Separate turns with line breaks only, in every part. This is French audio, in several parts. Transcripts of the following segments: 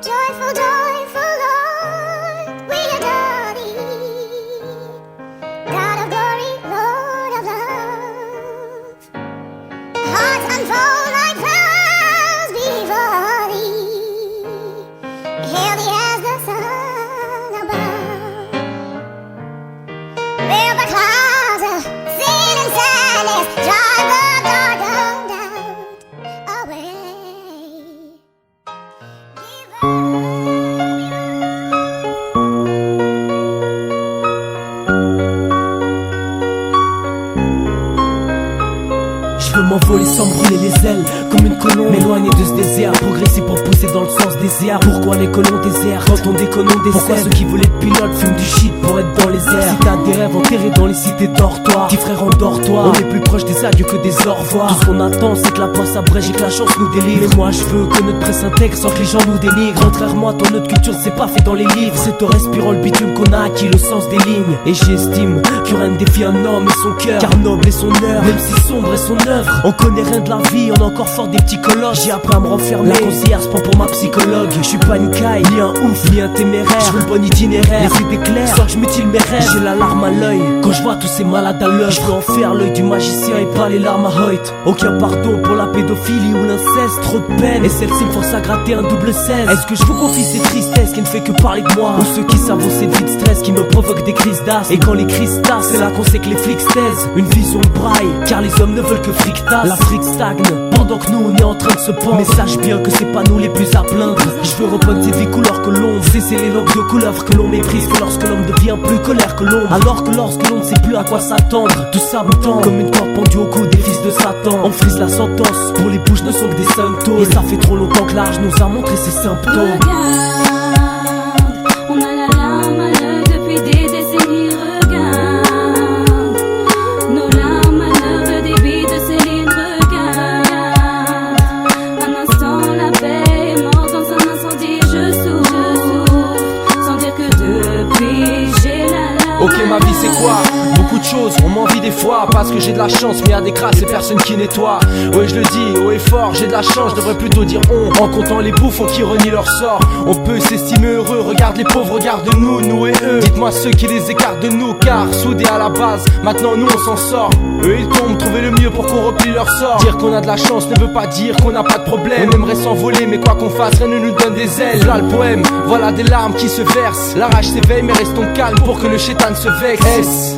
Joyful, joyful Lord, we adore thee. God of glory, Lord of love. Hearts unfold like flowers before thee. Hail thee as the sun above. Fill the clouds of sin and sadness, drive the dark doubt away.
Je veux m'envoler sans brûler les ailes, comme une colombe, m'éloigner de ce désert, progresser pour pousser dans le sens des airs. Pourquoi les colons désertent quand on déconne on décède? Pourquoi ceux qui voulaient être pilotes fument du shit pour être dans les airs? Si t'as des rêves enterrés dans les cités, dors-toi. Petit frère, endors-toi. On est plus proche des adieux que des au revoir. Tout ce qu'on attend c'est que la poisse s'abrège et que la chance nous délivre. Mais moi je veux que notre presse intègre sans que les gens nous dénigrent. Contrairement à toi, notre culture c'est pas fait dans les livres. C'est en respirant le bitume qu'on a acquis le sens des lignes. Et j'estime que rien ne défie un homme et son cœur, car noble est son œuvre, même si sombre est son œuvre. On connaît rien de la vie, on a encore fort des petits colloques. J'ai appris à me renfermer, la conseillère se prend pour ma psychologue. Je suis pas une caille, ni un ouf, ni un téméraire. Je veux le bon itinéraire, les idées claires, sans que je mutile mes rêves. J'ai la larme à l'œil, quand je vois tous ces malades à l'œil. Je veux en faire l'œil du magicien et pas les larmes à Hoyt. Aucun pardon pour la pédophilie ou l'inceste, trop de peine. Et celle-ci me force à gratter un double 16. Est-ce que je vous confie ces tristesses qui ne fait que parler de moi? Ou ceux qui savent cette vie de stress qui me provoquent des crises d'asthme? Et quand les crises tassent, c'est là qu'on sait que les flics se taisent. Une vision de braille, car les hommes ne veulent que fric tasse. L'Afrique stagne, pendant que nous on est en train de se pendre. Mais sache bien que c'est pas nous les plus à plaindre. Je veux repeindre cette vie couleur que l'ombre, cesser les langues de couleur que l'on méprise. Que lorsque l'homme devient plus colère que l'ombre, alors que lorsque l'on ne sait plus à quoi s'attendre, tout ça me tend comme une corde pendue au cou des fils de Satan. On frise la sentence, pour les bouches ne sont que des symptômes. Et ça fait trop longtemps que l'âge nous a montré ses symptômes.
On a la larme à l'œil depuis des décennies, regarde. Nos larmes à l'heure, le débit de Céline, regarde. Un instant la paix est morte, dans un incendie je souffre. Sans dire que depuis j'ai la larme.
Ok, ma vie c'est quoi? Beaucoup de choses, on m'envie des fois. Parce que j'ai de la chance, mais y'a des crasses et personne qui nettoie. Ouais, je le dis haut et fort, j'ai de la chance, je devrais plutôt dire on. En comptant les bouffons qui renient leur sort. On peut s'estimer heureux, regarde les pauvres, regarde-nous, nous et eux. Dites-moi ceux qui les écartent de nous, car soudés à la base, maintenant nous on s'en sort. Eux ils tombent, trouver le mieux pour qu'on replie leur sort. Dire qu'on a de la chance ne veut pas dire qu'on n'a pas de problème. On aimerait s'envoler, mais quoi qu'on fasse, rien ne nous donne des ailes. Là le poème, voilà des larmes qui se versent. La rage s'éveille, mais restons calmes pour que le chétan se vexe. Est-ce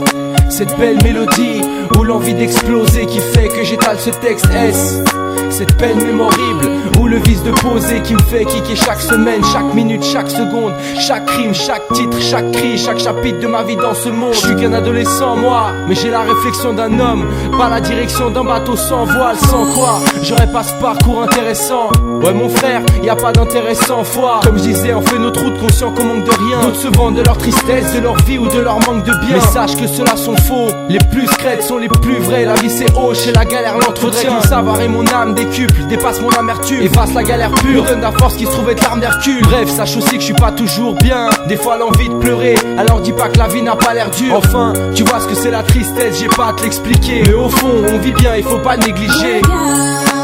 cette belle mélodie ou l'envie d'exploser qui fait que j'étale ce texte? Est-ce cette peine mémorible ou le vice de poser qui me fait kicker chaque semaine, chaque minute, chaque seconde, chaque crime, chaque titre, chaque cri, chaque chapitre de ma vie dans ce monde? Je suis qu'un adolescent moi, mais j'ai la réflexion d'un homme, pas la direction d'un bateau sans voile, sans quoi j'aurais pas ce parcours intéressant. Ouais mon frère, y a pas d'intérêt sans foi. Comme je disais, on fait notre route conscient qu'on manque de rien. D'autres se vendent de leur tristesse, de leur vie ou de leur manque de bien. Mais sache que ceux-là sont faux, les plus crêtes sont les plus vrais. La vie c'est haut, chez la galère l'entretien. Mon savoir et mon âme décuple, dépasse mon amertume, efface la galère pure, me donne la force qui se trouve être l'arme d'Hercule. Bref, sache aussi que je suis pas toujours bien, des fois l'envie de pleurer, alors dis pas que la vie n'a pas l'air dure. Enfin, tu vois ce que c'est la tristesse, j'ai pas à te l'expliquer, mais au fond on vit bien, il faut pas négliger.
Regarde.